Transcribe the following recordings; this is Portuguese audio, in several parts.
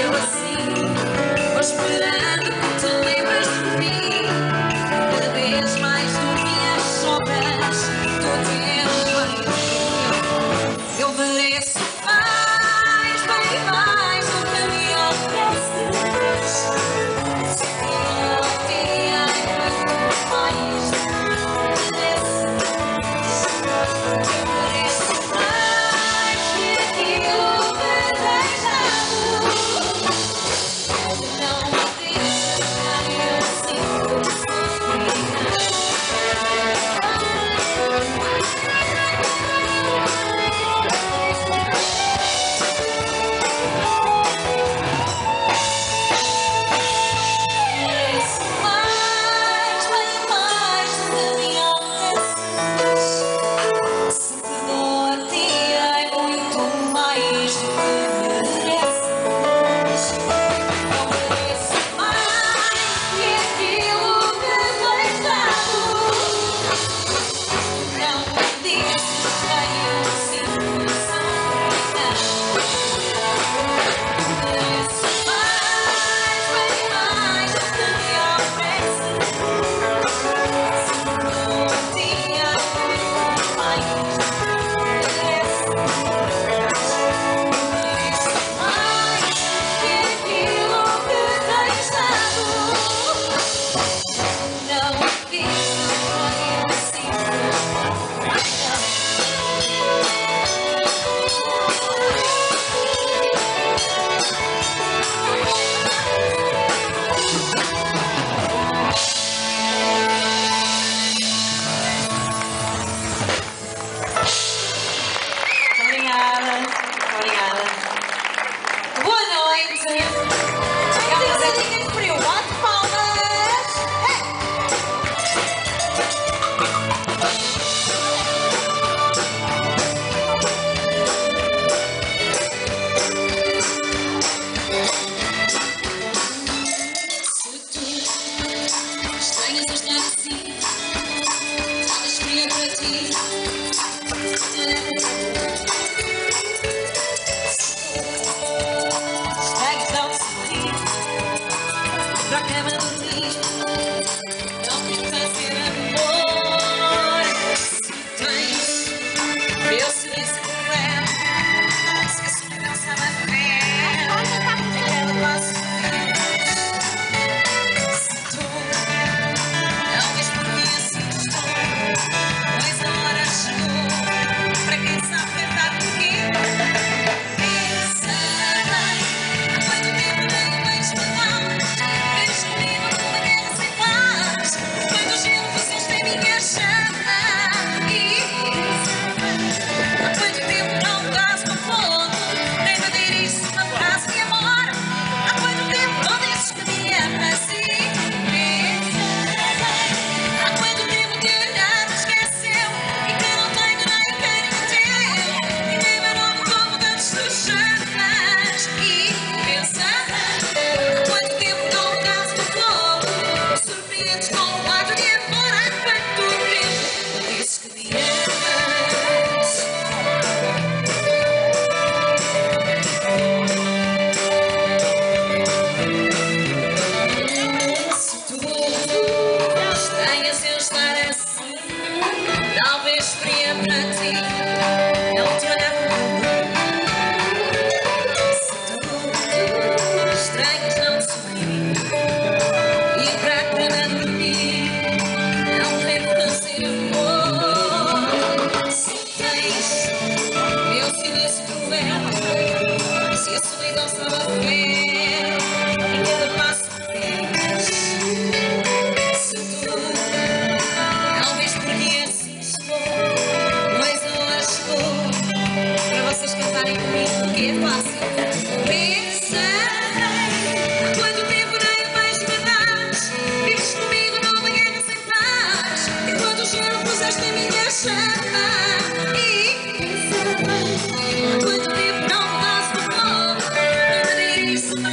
eu assim, vou esperando que te lembres de mim. Cada vez mais tu minhas sombras, do teu bem. Eu mereço mais, bem mais do que me ofereces. Quanto tempo não me dás por favor, não me diz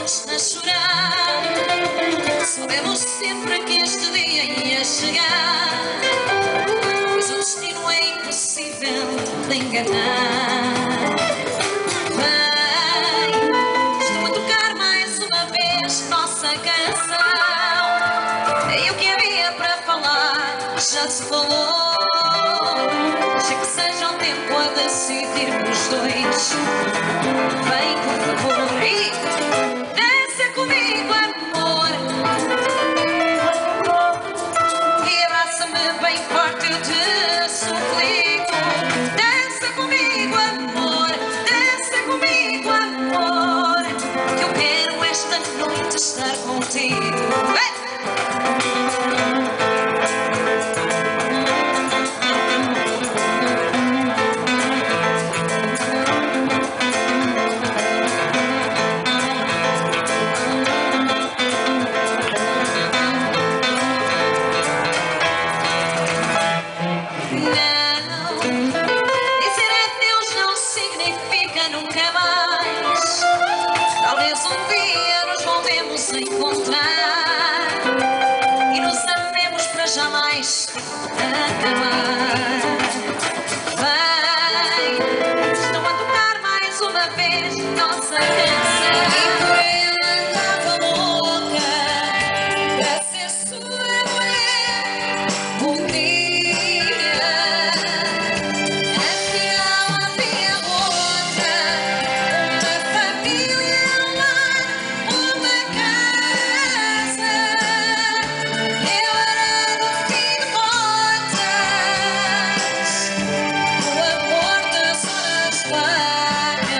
basta chorar. Soubemos sempre que este dia ia chegar, pois o destino é impossível de enganar. Bem, estou a tocar mais uma vez nossa canção, e o que havia para falar já se falou. Deixa que seja um tempo a decidirmos dois. Vem, por favor, e dança comigo, amor, e abraça-me bem forte, eu te suplico. Dança comigo, amor, dança comigo, amor, que eu quero esta noite estar contigo. Nunca mais, talvez um dia nos volvemos a encontrar e nos amemos para jamais acabar. Vai, estão a tocar mais uma vez nossa canção, e por ela andava louca para ser sua mulher um dia. Afinal havia outra, uma família, um lar, uma casa. Eu era no fim de contas o amor das horas vagas.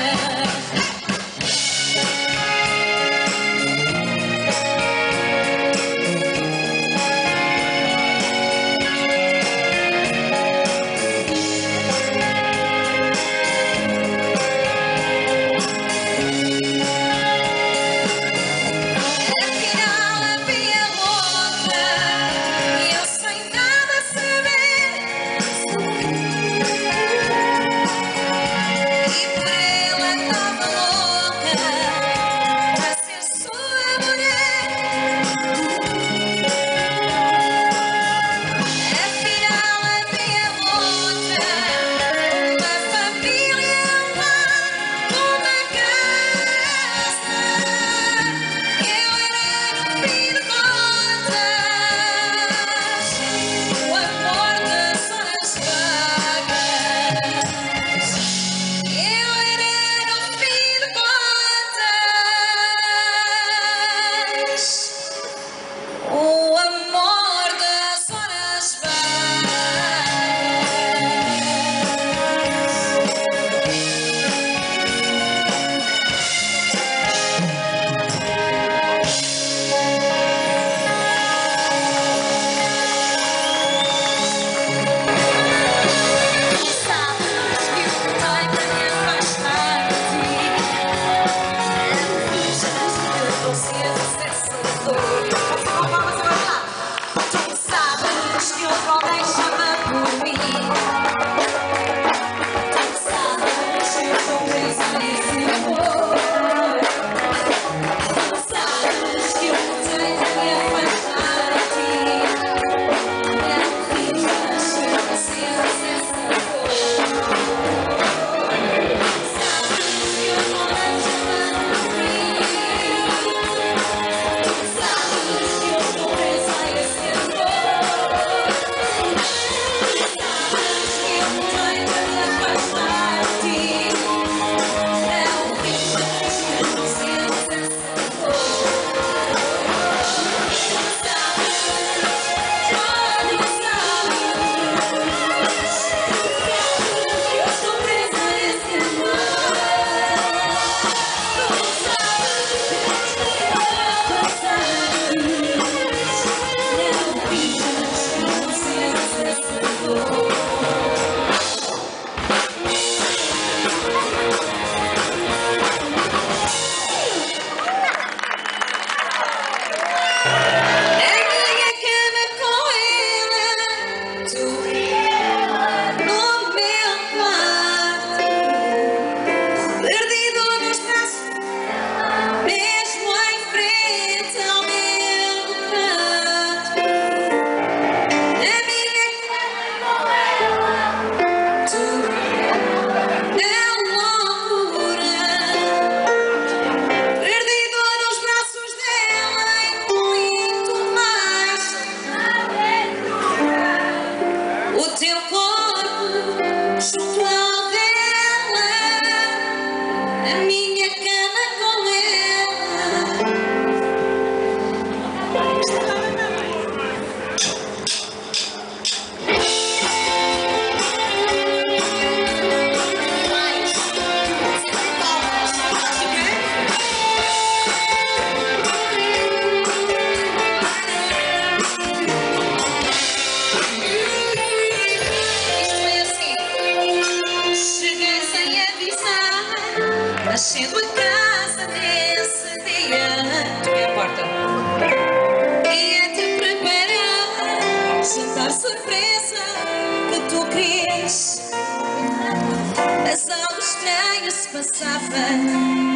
passava,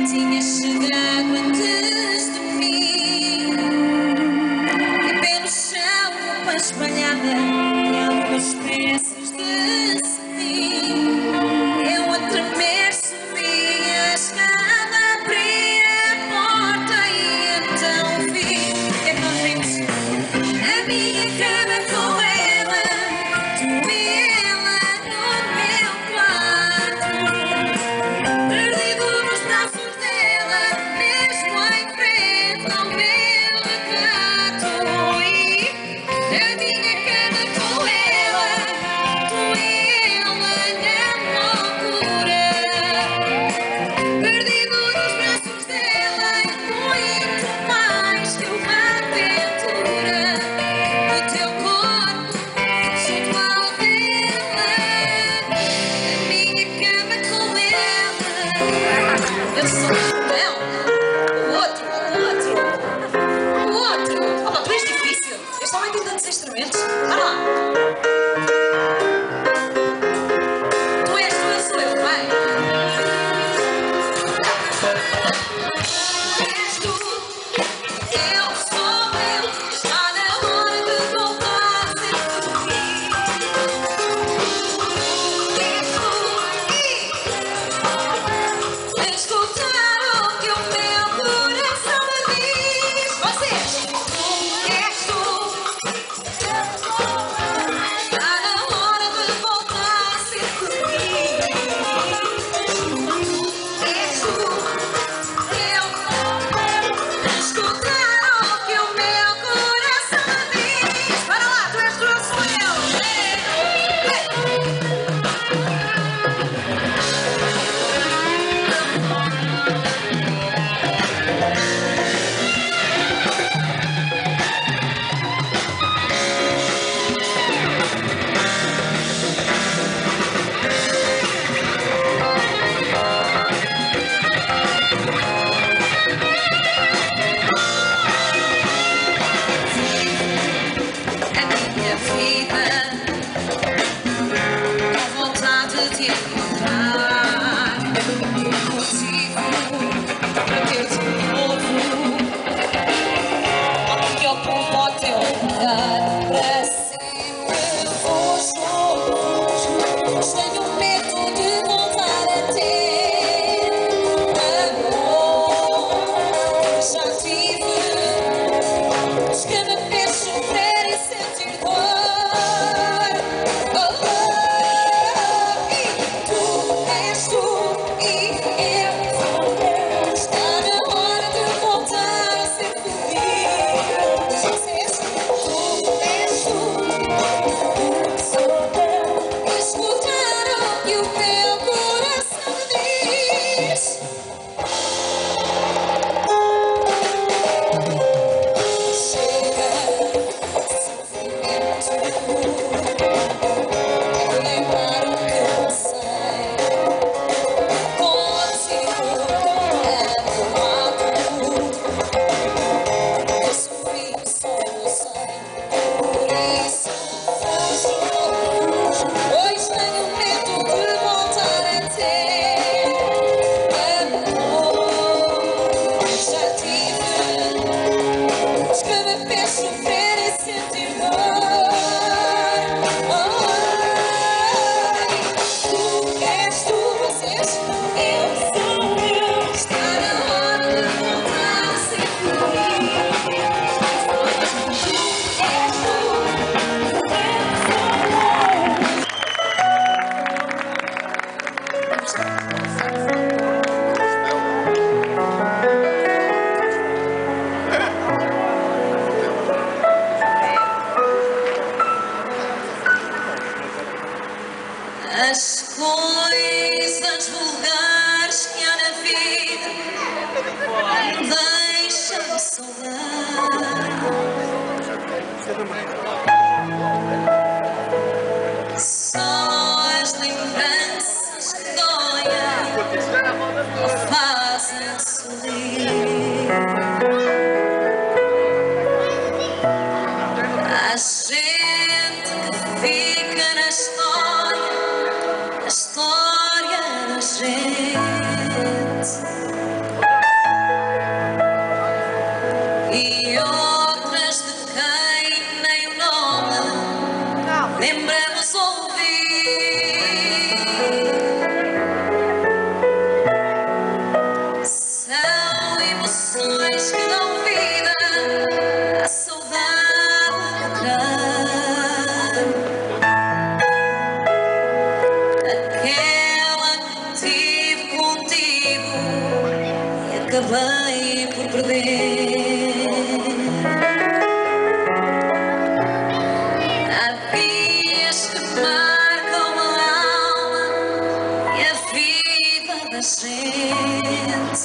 tinha chegado antes de mim. E pelo chão roupa espalhada e algumas peças de cetim. Eu a tremer subi a escada, abri a porta e então vi. O que é que nós vimos? A minha cama com ela, tu e ela no meu quarto, perdido nos braços dela, mesmo em frente ao meu retrato. E a minha cama com ela, tu e ela na loucura, perdido nos braços dela e muito mais que uma aventura. O teu corpo junto ao dela, a minha cama com ela. Eu sou não, o outro. Oh, tu és difícil. Este homem tem tantos instrumentos. Vai lá. Tu és tu, eu sou eu, vai. És tu, eu sou eu. Está na hora de voltar a ser feliz. És tu e escutar o que o meu coração me diz. Vocês, és tu. Está na hora de voltar a ser feliz. És tu, eu escutar o que o meu coração me diz. Para lá, tu és tu, eu sou eu. A minha vida com vontade de encontrar um motivo para ter-te de novo. Que ocupa o teu lugar para sempre vos juntos. Tenho medo de voltar a ter amor. Já tive os que me fez sofrer e sentir dor. E tu és tu e eu sou eu. Está na hora de voltar a ser feliz. Tu és tu, eu sou eu. Escutar o que o meu coração me diz. Chega, lembrar o que eu sei. Contigo é do lado. Eu sofri, só eu sei. Por isso fujo. Pois tenho medo de voltar a ter amor. Já tive os que me fez sofrer e sentir dor. Tu és tu, vocês, eu sou eu. Está na hora de voltar a ser feliz. Tu és tu, eu as coisas vulgares que há na vida deixam-me saudade. Só as lembranças que doem fazem sorrir. Há gente que fica na história da gente. e outras de quem nem o nome lembramos ouvir. São emoções que dão vida à saudade que traz, aquela que tive contigo e acabei por perder. Há dias que marcam a alma e a vida da gente,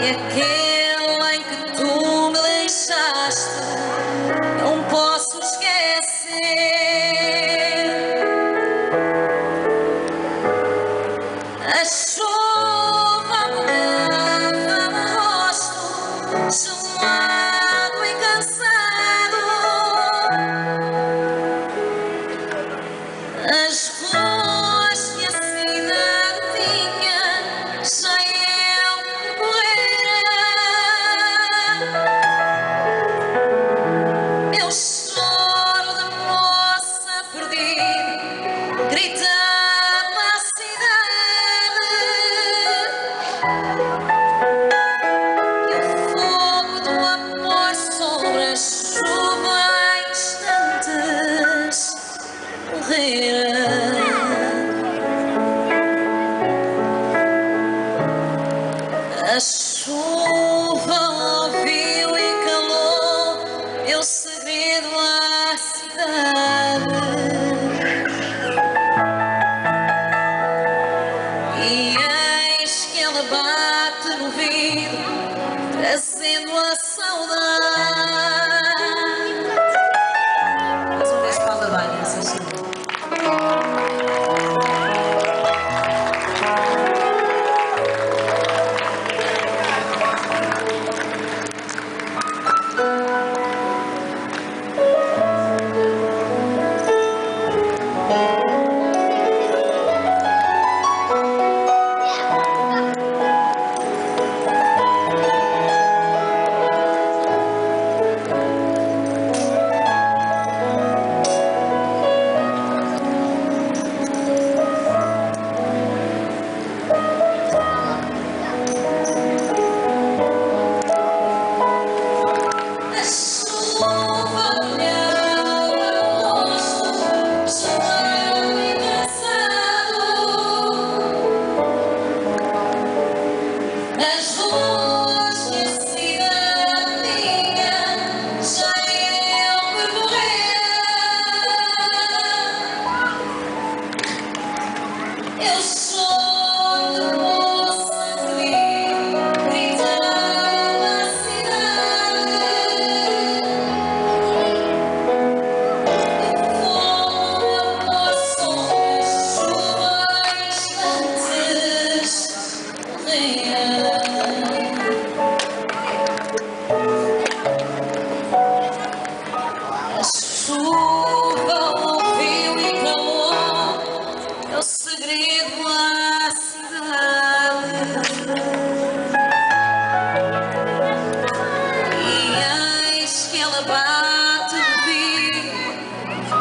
e aquele em que tu me deixaste não posso esquecer. A chuva molhava o rosto, gelado e cansado. As ruas que a cidade tinha já eu percorrera. Eu choro de moça perdida, gritando à cidade. E o fogo do amor sobre a chuva em instantes morrera. A chuva ouviu e calou meu segredo à cidade, e eis que ela bate no vidro, trazendo a saudade. Mais uma vez para a Lavanha, se assim.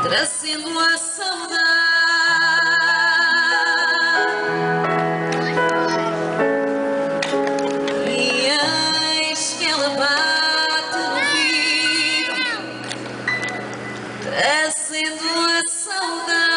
Trazendo a saudade, e eis que ela bate no vidro, trazendo a saudade.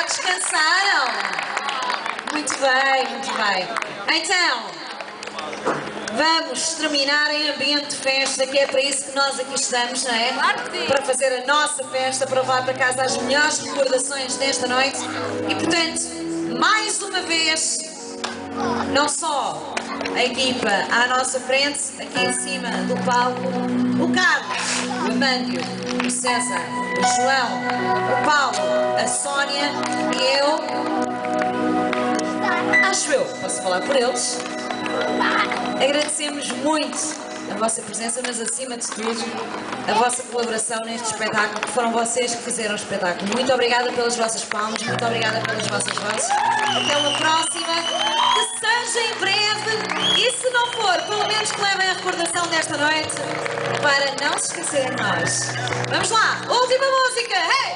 Descansaram? Muito bem, muito bem. Então, vamos terminar em ambiente de festa, que é para isso que nós aqui estamos, não é? Para fazer a nossa festa, para levar para casa as melhores recordações desta noite. E, portanto, mais uma vez, não só a equipa à nossa frente, aqui em cima do palco, o Carlos, o Amândio, o César, o João, o Paulo, a Sónia e eu. Acho eu, posso falar por eles. Agradecemos muito a vossa presença, mas acima de tudo, a vossa colaboração neste espetáculo, que foram vocês que fizeram o espetáculo. Muito obrigada pelas vossas palmas, muito obrigada pelas vossas vozes. Até uma próxima, que seja em breve, e se não for, pelo menos que levem a recordação desta noite, para não se esquecerem de nós. Vamos lá, última música, hey!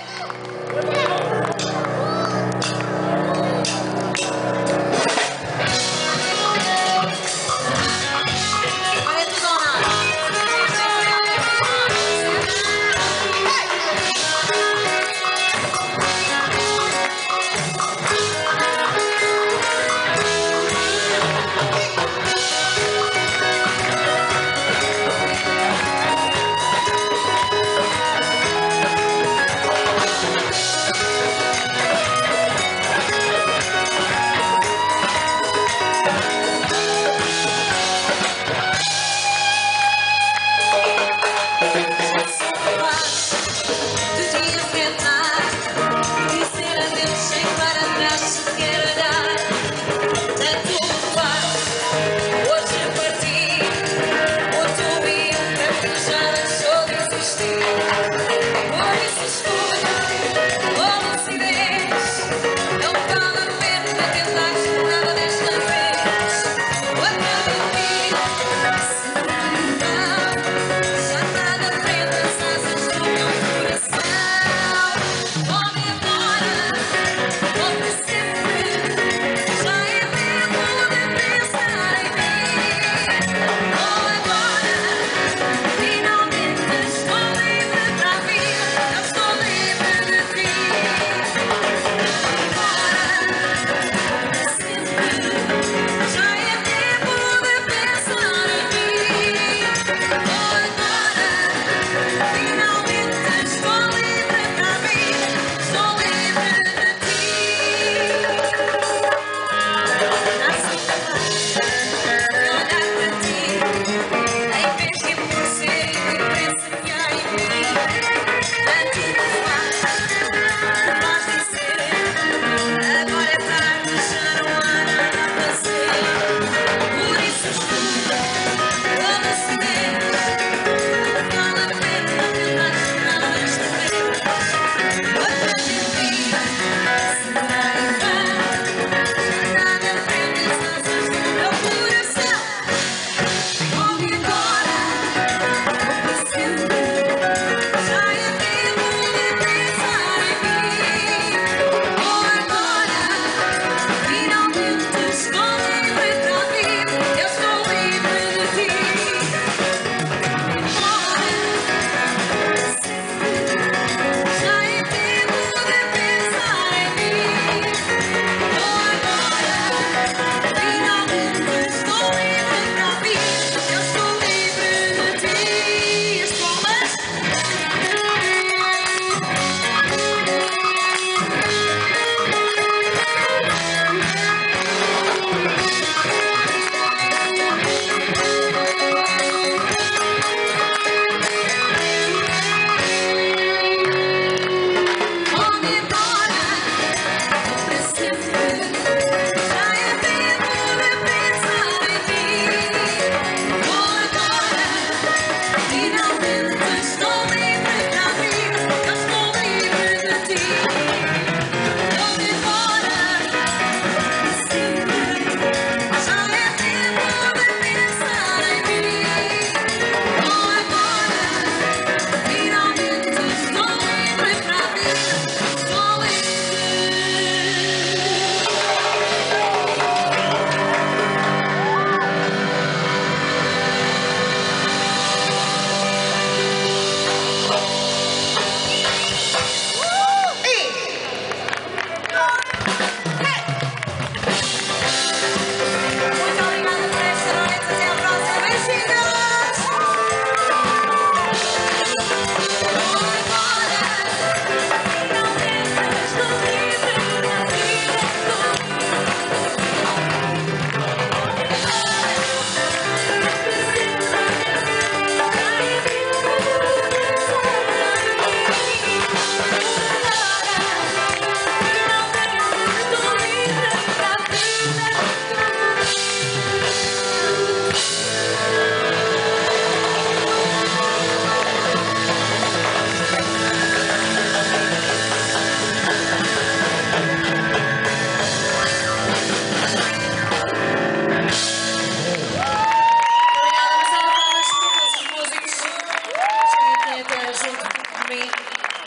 muito por mim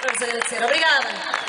para vos agradecer. Obrigada!